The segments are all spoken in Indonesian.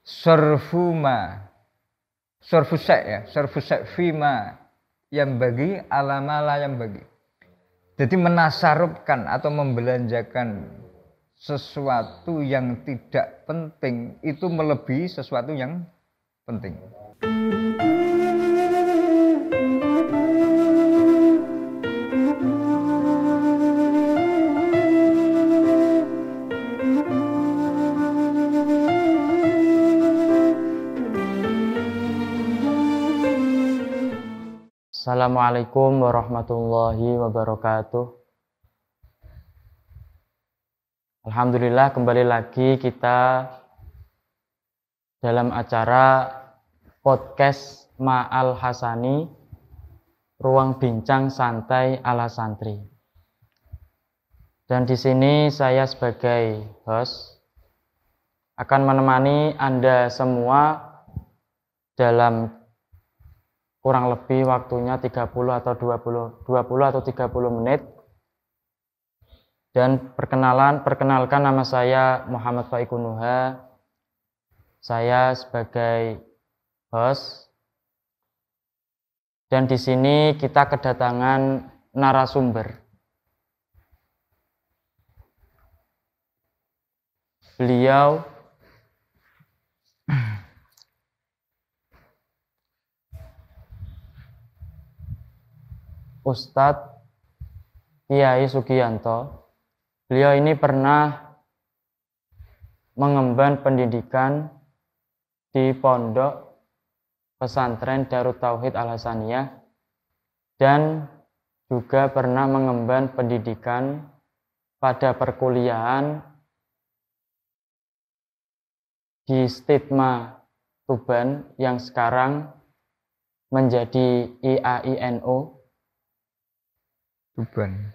Sorfuma, sorfusek ya, sorfusek fima yang bagi alamala yang bagi. Jadi menasarupkan atau membelanjakan sesuatu yang tidak penting itu melebihi sesuatu yang penting. Assalamualaikum warahmatullahi wabarakatuh. Alhamdulillah kembali lagi kita dalam acara podcast Ma'al Hasani, ruang bincang santai ala santri. Dan di sini saya sebagai host akan menemani Anda semua dalam kurang lebih waktunya 30 atau 20 atau 30 menit. Dan perkenalkan nama saya Muhammad Faikun Nuha. Saya sebagai host. Dan di sini kita kedatangan narasumber. Beliau Ustadz Kiai Sugiyanto. Beliau ini pernah mengemban pendidikan di pondok pesantren Darut Tauhid Al Hasaniyah dan juga pernah mengemban pendidikan pada perkuliahan di Stigma Tuban yang sekarang menjadi IAINO Tuban.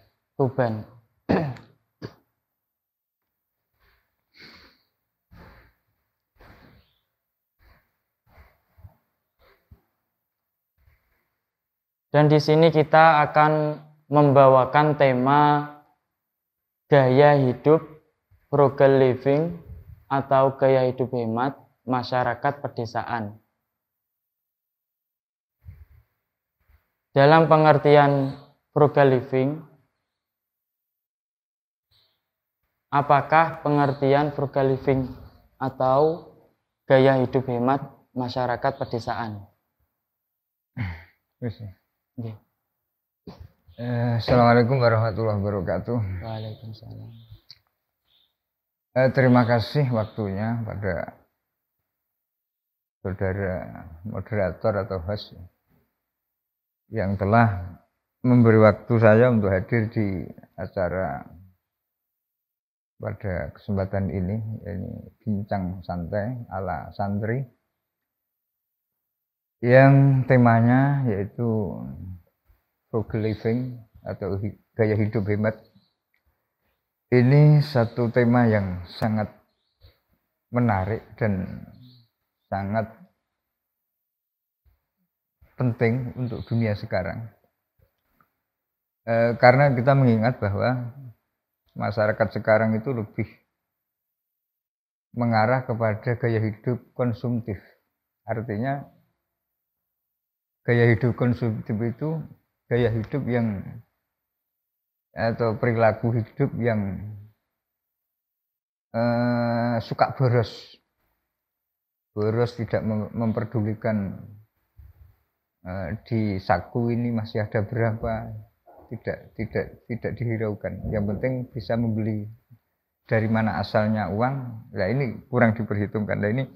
Dan di sini kita akan membawakan tema gaya hidup frugal living atau gaya hidup hemat masyarakat pedesaan. Dalam pengertian frugal living, apakah pengertian frugal living atau gaya hidup hemat masyarakat pedesaan? Okay. Assalamualaikum warahmatullahi wabarakatuh. Waalaikumsalam. Terima kasih waktunya pada saudara moderator atau host yang telah memberi waktu saya untuk hadir di acara pada kesempatan ini bincang santai ala santri yang temanya yaitu frugal living atau gaya hidup hemat. Ini satu tema yang sangat menarik dan sangat penting untuk dunia sekarang. Karena kita mengingat bahwa masyarakat sekarang itu lebih mengarah kepada gaya hidup konsumtif. Artinya gaya hidup konsumtif itu gaya hidup yang atau perilaku hidup yang suka boros, tidak memperdulikan di saku ini masih ada berapa. Tidak dihiraukan. Yang penting bisa membeli dari mana asalnya uang. Nah ini kurang diperhitungkan. Nah ini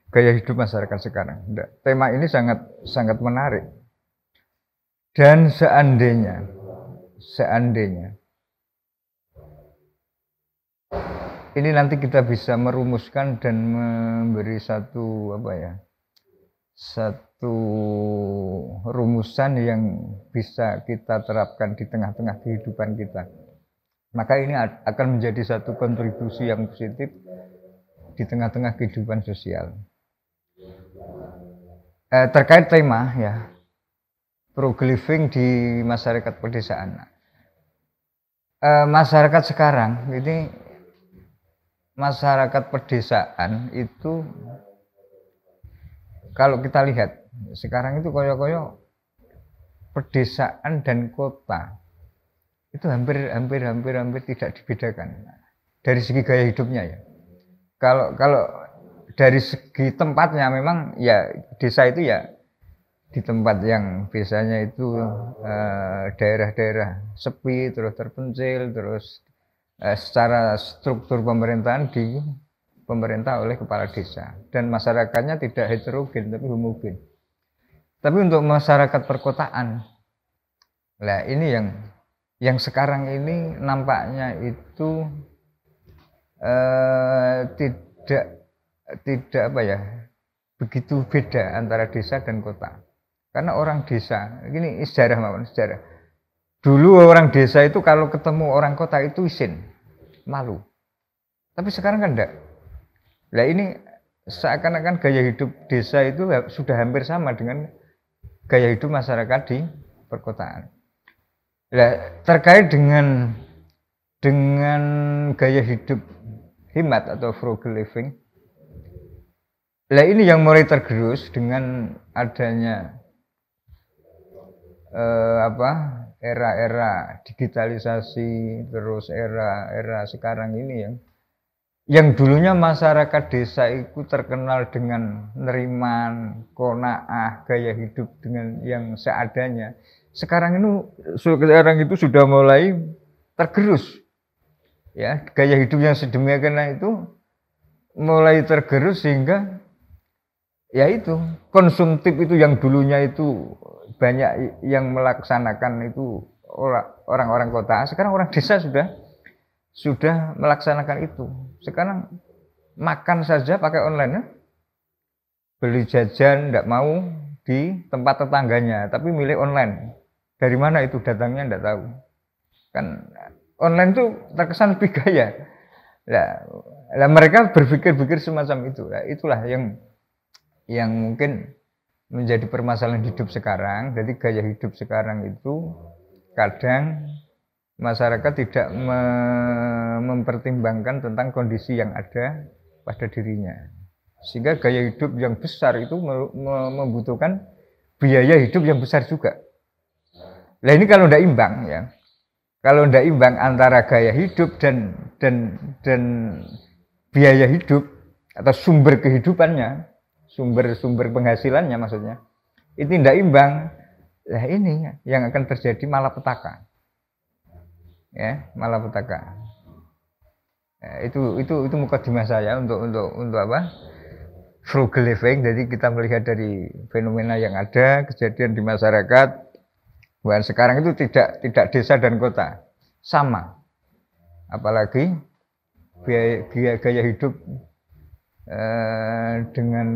gaya hidup masyarakat sekarang. Nah, tema ini sangat menarik. Dan seandainya ini nanti kita bisa merumuskan dan memberi satu rumusan yang bisa kita terapkan di tengah-tengah kehidupan kita. Maka ini akan menjadi satu kontribusi yang positif di tengah-tengah kehidupan sosial. Terkait tema ya, frugal living di masyarakat pedesaan. Masyarakat sekarang ini, masyarakat pedesaan itu kalau kita lihat sekarang itu koyo-koyo pedesaan dan kota itu hampir tidak dibedakan dari segi gaya hidupnya ya. Kalau dari segi tempatnya memang ya desa itu ya di tempat yang biasanya itu daerah-daerah sepi terus terpencil terus secara struktur pemerintahan pemerintah oleh kepala desa dan masyarakatnya tidak heterogen tapi homogen. Tapi untuk masyarakat perkotaan, nah ini yang sekarang ini nampaknya itu tidak apa ya begitu beda antara desa dan kota. Karena orang desa, ini sejarah. Dulu orang desa itu kalau ketemu orang kota itu isin, malu. Tapi sekarang kan enggak. Nah ini seakan-akan gaya hidup desa itu sudah hampir sama dengan gaya hidup masyarakat di perkotaan. Nah, terkait dengan gaya hidup hemat atau frugal living, nah ini yang mulai tergerus dengan adanya era digitalisasi terus era sekarang ini yang dulunya masyarakat desa itu terkenal dengan neriman, qanaah, gaya hidup dengan yang seadanya. Sekarang itu sudah mulai tergerus. Ya, gaya hidup yang sedemikian itu mulai tergerus sehingga ya itu konsumtif itu yang dulunya itu banyak yang melaksanakan itu orang-orang kota, sekarang orang desa sudah melaksanakan itu. Sekarang makan saja pakai online ya. Beli jajan tidak mau di tempat tetangganya, tapi milih online. Dari mana itu datangnya tidak tahu. Kan online itu terkesan lebih gaya. Nah, mereka berpikir semacam itu. Nah, itulah yang mungkin menjadi permasalahan hidup sekarang. Jadi gaya hidup sekarang itu kadang masyarakat tidak mempertimbangkan tentang kondisi yang ada pada dirinya. Sehingga gaya hidup yang besar itu membutuhkan biaya hidup yang besar juga. Nah ini kalau tidak imbang ya. Kalau tidak imbang antara gaya hidup dan biaya hidup atau sumber kehidupannya, sumber penghasilannya maksudnya, itu tidak imbang. Nah ini yang akan terjadi malapetaka. Ya, malapetaka. Ya, itu mukadimah saya untuk apa? Frugal living. Jadi kita melihat dari fenomena yang ada, kejadian di masyarakat, bahwa sekarang itu tidak desa dan kota sama. Apalagi gaya hidup dengan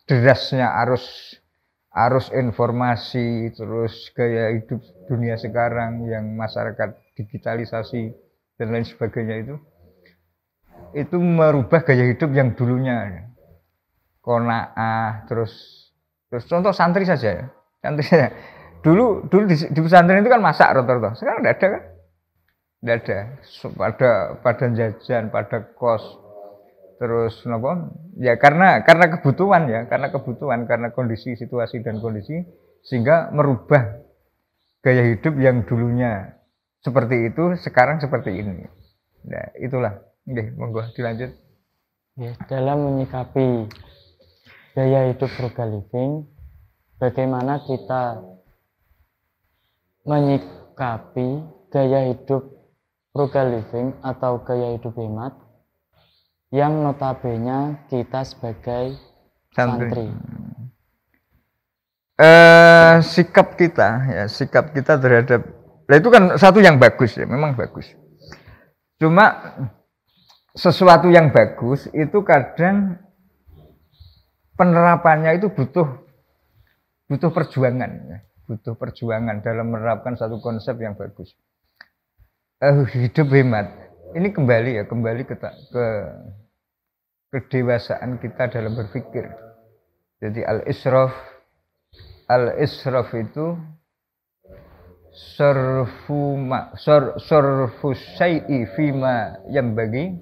derasnya arus informasi, terus gaya hidup dunia sekarang yang masyarakat digitalisasi dan lain sebagainya itu merubah gaya hidup yang dulunya qanaah, terus contoh santri saja ya. Dulu di pesantren itu kan masak rata-rata, sekarang tidak ada kan? Tidak ada pada jajan, pada kos, terus kenapa? Ya karena kebutuhan ya, karena kondisi situasi dan kondisi sehingga merubah gaya hidup yang dulunya seperti itu sekarang seperti ini. Nah, itulah. Oke, monggo dilanjut. Ya, dalam menyikapi gaya hidup frugal living, bagaimana kita menyikapi gaya hidup frugal living atau gaya hidup hemat yang notabene kita sebagai santri. Sikap kita terhadap, nah itu kan satu yang bagus ya, memang bagus. Cuma sesuatu yang bagus itu kadang penerapannya itu butuh perjuangan ya. Butuh perjuangan dalam menerapkan satu konsep yang bagus. Hidup hemat ini kembali ke kedewasaan kita dalam berpikir. Jadi al-israf itu sorfu syai'i fima yang bagi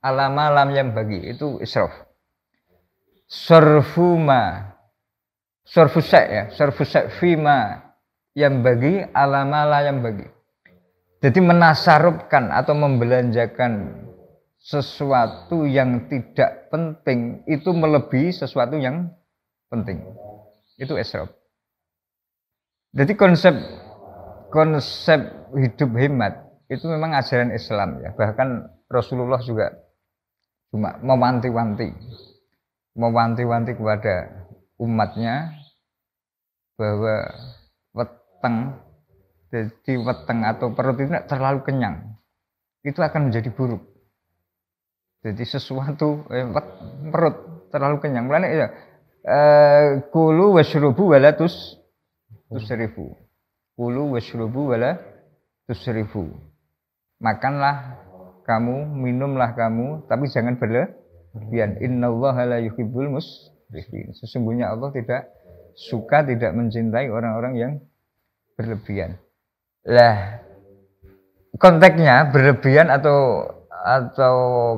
alama lam yang bagi, itu israf. Sorfuma, sorfusek ya, sorfusek fima yang bagi alamala yang bagi. Jadi menasarupkan atau membelanjakan sesuatu yang tidak penting itu melebihi sesuatu yang penting. Itu israf. Jadi konsep hidup hemat itu memang ajaran Islam ya. Bahkan Rasulullah juga cuma mewanti-wanti kepada umatnya bahwa weteng atau perut itu tidak terlalu kenyang. Itu akan menjadi buruk. Jadi sesuatu perut terlalu kenyang. Mulane ya kulu washrubu wala tusrifu. Kulu washrubu wala tusrifu. Makanlah kamu, minumlah kamu, tapi jangan berlebihan. Innallaha la yuhibbul musrifin. Sesungguhnya Allah tidak suka, tidak mencintai orang-orang yang berlebihan. Lah, konteksnya berlebihan atau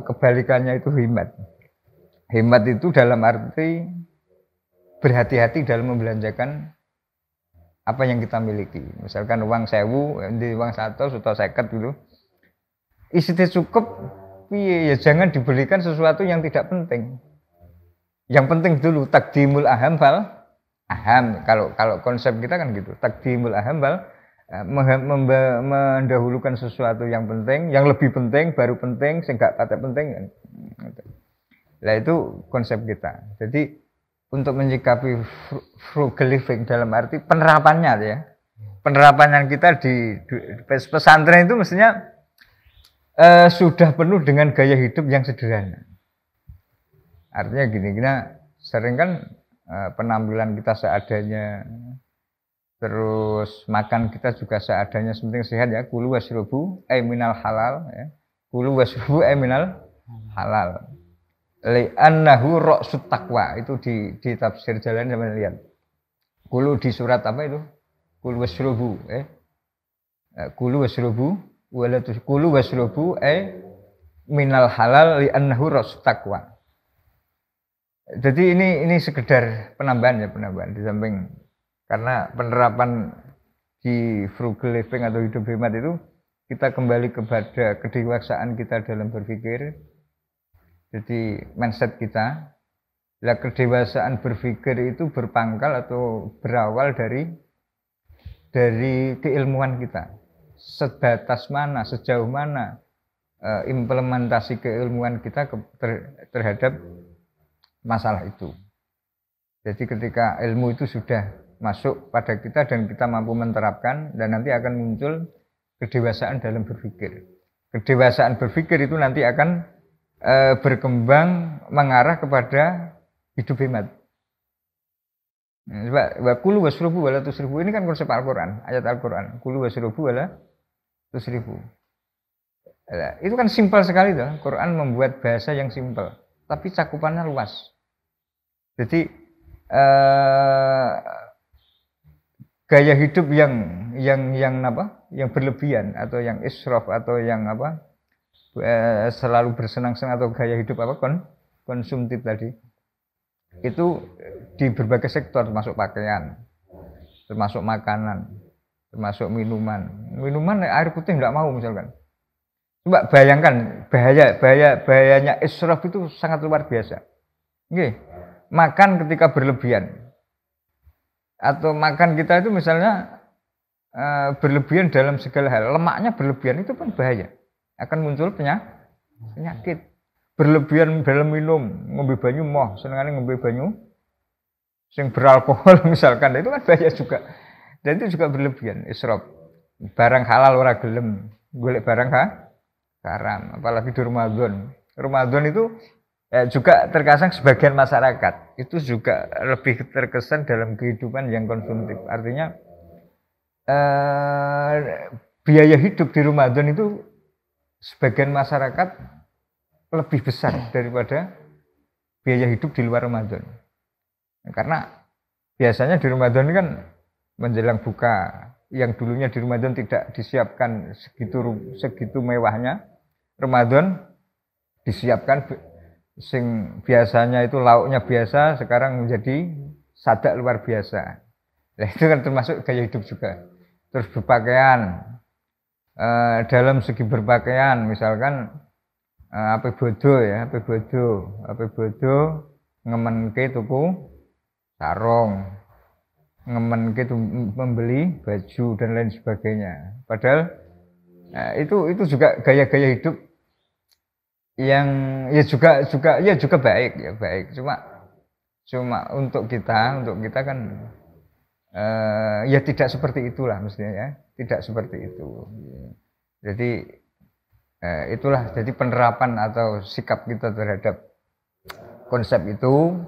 kebalikannya itu hemat. Hemat itu dalam arti berhati-hati dalam membelanjakan apa yang kita miliki. Misalkan uang 1.000, di uang 100 atau 50 gitu. Isine cukup, ya jangan dibelikan sesuatu yang tidak penting. Yang penting dulu takdimul aham fal aham. Kalau konsep kita kan gitu, takdimul aham fal mendahulukan sesuatu yang penting, yang lebih penting, baru penting, sehingga kata penting. Nah itu konsep kita. Jadi untuk menyikapi frugal living dalam arti penerapannya ya, penerapan kita di pesantren itu mestinya sudah penuh dengan gaya hidup yang sederhana. Artinya gini, kita sering kan penampilan kita seadanya, terus makan kita juga seadanya, penting sehat ya. Kulu washrubu minal halal ya. Kulu washrubu minal halal. Li'annahu ra'sut taqwa, itu di tafsir jalan sama lihat. Kulu di surat apa itu? Kulu washrubu kulu washrubu wala kulu washrubu minal halal li'annahu ra'sut taqwa. Jadi ini sekedar penambahan di samping karena penerapan di frugal living atau hidup hemat itu kita kembali kepada kedewasaan kita dalam berpikir. Jadi mindset kita, lah kedewasaan berpikir itu berpangkal atau berawal dari keilmuan kita. Sebatas mana, sejauh mana implementasi keilmuan kita terhadap masalah itu. Jadi ketika ilmu itu sudah masuk pada kita dan kita mampu menerapkan, dan nanti akan muncul kedewasaan dalam berpikir. Kedewasaan berpikir itu nanti akan berkembang mengarah kepada hidup hemat. Wa kulu washrubu wala tusrifu, ini kan konsep Al-Qur'an, ayat Al-Qur'an. Kulu washrubu wala tusrifu. Itu kan simpel sekali tuh. Quran membuat bahasa yang simpel, tapi cakupannya luas. Jadi gaya hidup yang berlebihan atau yang israf atau yang selalu bersenang-senang atau gaya hidup konsumtif tadi itu di berbagai sektor, termasuk pakaian, termasuk makanan, termasuk minuman air putih nggak mau misalkan. Coba bayangkan bahayanya israf itu sangat luar biasa. Oke, makan ketika berlebihan atau makan kita itu misalnya berlebihan dalam segala hal, lemaknya berlebihan itu pun bahaya. Akan muncul penyakit. Berlebihan dalam minum, ngombe banyu moh, senengane ngombe banyu sing beralkohol misalkan, itu kan bahaya juga. Dan itu juga berlebihan, israf. Barang halal ora gelem, golek barang haram, apalagi di Ramadan. Ramadan itu juga terkesan sebagian masyarakat itu juga lebih terkesan dalam kehidupan yang konsumtif. Artinya biaya hidup di Ramadan itu sebagian masyarakat lebih besar daripada biaya hidup di luar Ramadan. Karena biasanya di Ramadan ini kan menjelang buka, yang dulunya di Ramadan tidak disiapkan segitu mewahnya, Ramadan disiapkan sing biasanya itu lauknya biasa sekarang menjadi sadak luar biasa. Nah, itu kan termasuk gaya hidup juga. Terus berpakaian, dalam segi berpakaian misalkan ape bodo ya, ape bodo ngemenke tuku sarung, ngemenke membeli baju dan lain sebagainya. Padahal itu juga gaya-gaya hidup yang ya juga baik ya baik. Cuma untuk kita kan ya tidak seperti itulah mestinya ya, tidak seperti itu. Jadi itulah jadi penerapan atau sikap kita terhadap konsep itu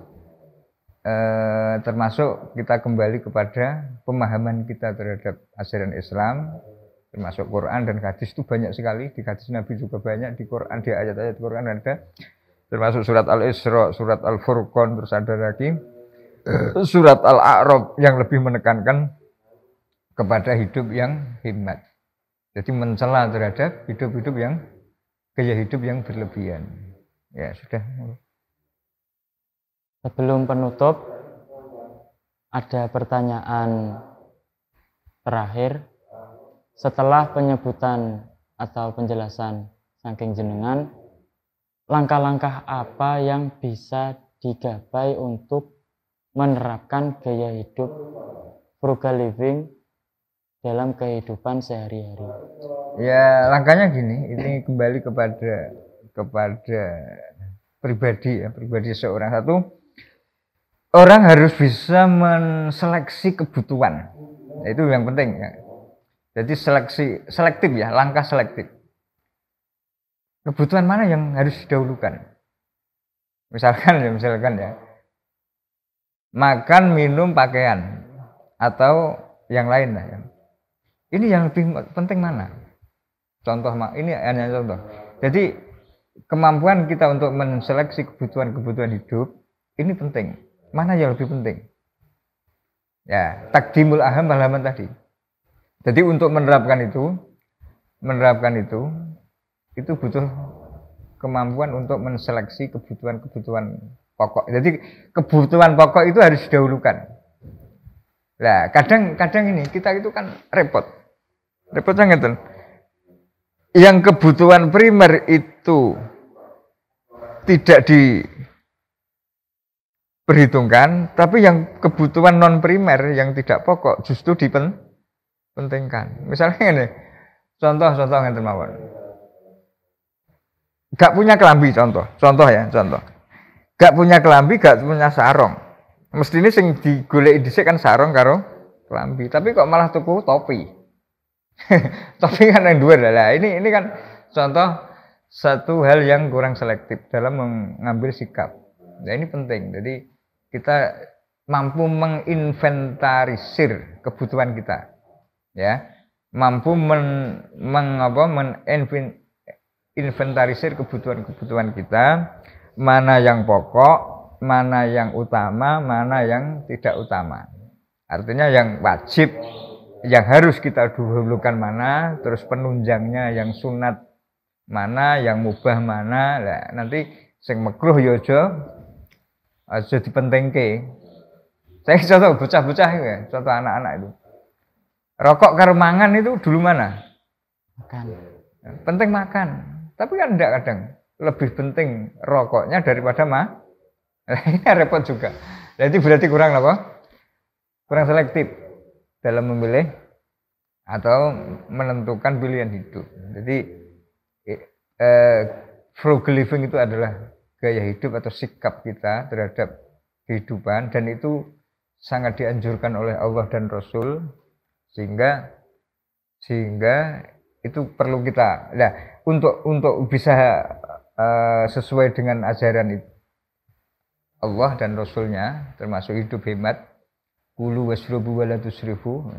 termasuk kita kembali kepada pemahaman kita terhadap ajaran Islam, termasuk Quran dan hadis itu banyak sekali, di hadis Nabi juga banyak, di Quran, di ayat-ayat Quran ada, termasuk surat Al-Isra, surat Al-Furqan, terus ada lagi surat Al-A'raf yang lebih menekankan kepada hidup yang hikmat. Jadi mencela terhadap hidup-hidup yang gaya hidup yang berlebihan. Ya sudah. Sebelum penutup, ada pertanyaan terakhir. Setelah penyebutan atau penjelasan saking jenengan, langkah-langkah apa yang bisa digapai untuk menerapkan gaya hidup frugal living dalam kehidupan sehari-hari? Ya langkahnya gini, ini kembali kepada pribadi seorang. Satu, orang harus bisa menseleksi kebutuhan. Itu yang penting ya. Jadi selektif ya, langkah selektif. Kebutuhan mana yang harus didahulukan? Misalkan ya, makan, minum, pakaian, atau yang lain lah ya. Ini yang lebih penting mana? Contoh, ini hanya contoh. Jadi kemampuan kita untuk menseleksi kebutuhan hidup ini penting. Mana yang lebih penting? Ya, takdimul aham halaman tadi. Jadi untuk menerapkan itu butuh kemampuan untuk menseleksi kebutuhan pokok. Jadi kebutuhan pokok itu harus didahulukan. Nah, kadang ini kita itu kan repotnya ngeten. Yang kebutuhan primer itu tidak diperhitungkan, tapi yang kebutuhan non primer yang tidak pokok justru pentingkan. Misalnya ini, contoh ngeten mawon. Gak punya kelambi contoh ya. Gak punya kelambi, gak punya sarung. Mestine sing digoleki dhisik kan sarung karo kelambi, tapi kok malah tuku topi. Topi kan yang dua lah. Ini kan contoh satu hal yang kurang selektif dalam mengambil sikap. Nah, ini penting. Jadi kita mampu menginventarisir kebutuhan kita. Ya, mampu menginventarisir kebutuhan kita, mana yang pokok, mana yang utama, mana yang tidak utama. Artinya yang wajib, yang harus kita dahulukan mana, terus penunjangnya yang sunat mana, yang mubah mana. Nah, nanti sing makruh ya aja dipentingke. Saya contoh bocah-bocah ya, contoh anak-anak itu. Rokok karo mangan itu dulu mana? Makan. Penting makan. Tapi kan enggak, kadang lebih penting rokoknya daripada Nah, ini repot juga. Jadi berarti kurang apa? Kurang selektif dalam memilih atau menentukan pilihan hidup. Jadi frugal living itu adalah gaya hidup atau sikap kita terhadap kehidupan, dan itu sangat dianjurkan oleh Allah dan Rasul, sehingga itu perlu kita. Nah, untuk bisa sesuai dengan ajaran itu Allah dan Rasulnya, termasuk hidup hemat, kulu wasrubu wala tusrifu,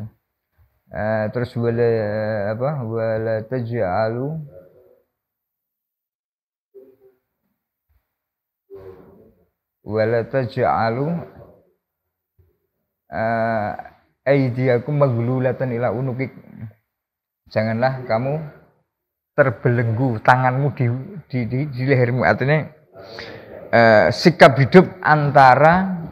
terus wala taj'alu aidiakum maghlulatan ila unukik. Janganlah kamu terbelenggu tanganmu di lehermu. Artinya sikap hidup antara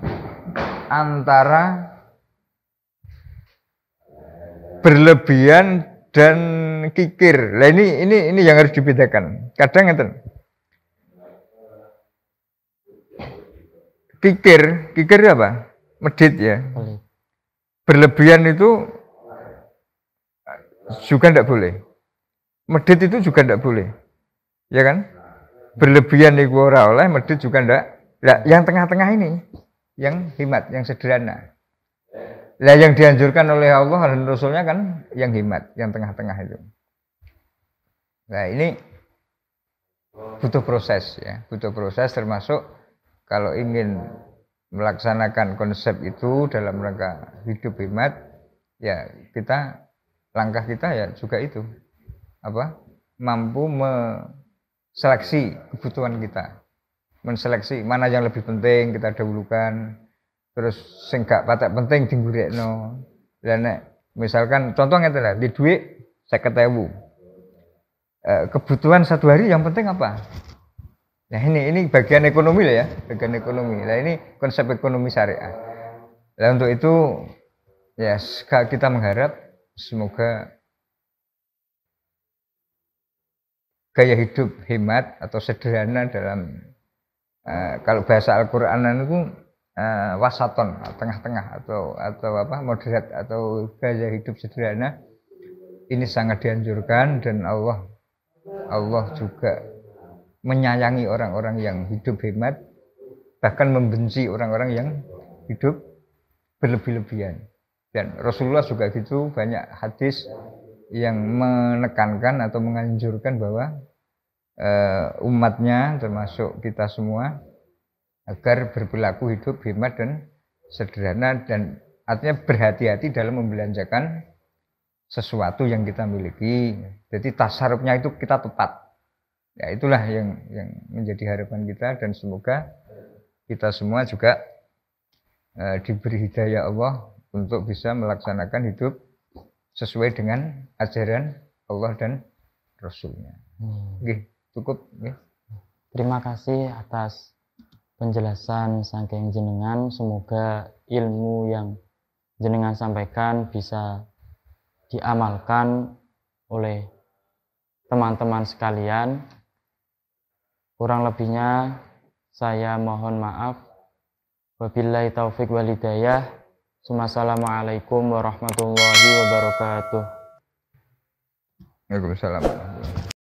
berlebihan dan kikir. Lah ini yang harus dibedakan. Kadang ngeten. Kikir apa? Medit ya. Berlebihan itu juga tidak boleh. Medit itu juga tidak boleh. Ya kan? Berlebihan itu ora oleh, medit juga tidak. Nah, yang tengah-tengah ini, yang hemat, yang sederhana. Lah yang dianjurkan oleh Allah dan Rasulnya kan yang hemat, yang tengah-tengah itu. Nah ini butuh proses ya, butuh proses termasuk kalau ingin melaksanakan konsep itu dalam rangka hidup hemat, ya langkah kita ya juga itu apa? Mampu seleksi kebutuhan kita, menseleksi mana yang lebih penting kita dahulukan, terus sing gak patek penting digurikno. Lah nek misalkan contohnya adalah di duit 50.000. Kebutuhan satu hari yang penting apa? Nah ini bagian ekonomi lah ya, bagian ekonomi. Nah ini konsep ekonomi syariah. Nah untuk itu ya kita mengharap semoga gaya hidup hemat atau sederhana dalam kalau bahasa Al-Qur'an itu wasaton, tengah-tengah atau apa moderat atau gaya hidup sederhana ini sangat dianjurkan dan Allah juga menyayangi orang-orang yang hidup hemat, bahkan membenci orang-orang yang hidup berlebih-lebihan. Dan Rasulullah juga gitu, banyak hadis yang menekankan atau menganjurkan bahwa umatnya termasuk kita semua agar berperilaku hidup hemat dan sederhana, dan artinya berhati-hati dalam membelanjakan sesuatu yang kita miliki. Jadi tasarrufnya itu kita tepat. Ya itulah yang menjadi harapan kita, dan semoga kita semua juga diberi hidayah Allah untuk bisa melaksanakan hidup sesuai dengan ajaran Allah dan Rasulnya. Oke, cukup. Oke. Terima kasih atas penjelasan saking jenengan. Semoga ilmu yang jenengan sampaikan bisa diamalkan oleh teman-teman sekalian. Kurang lebihnya saya mohon maaf. Wabillahi taufik wal hidayah. Wassalamualaikum warahmatullahi wabarakatuh. Waalaikumsalam.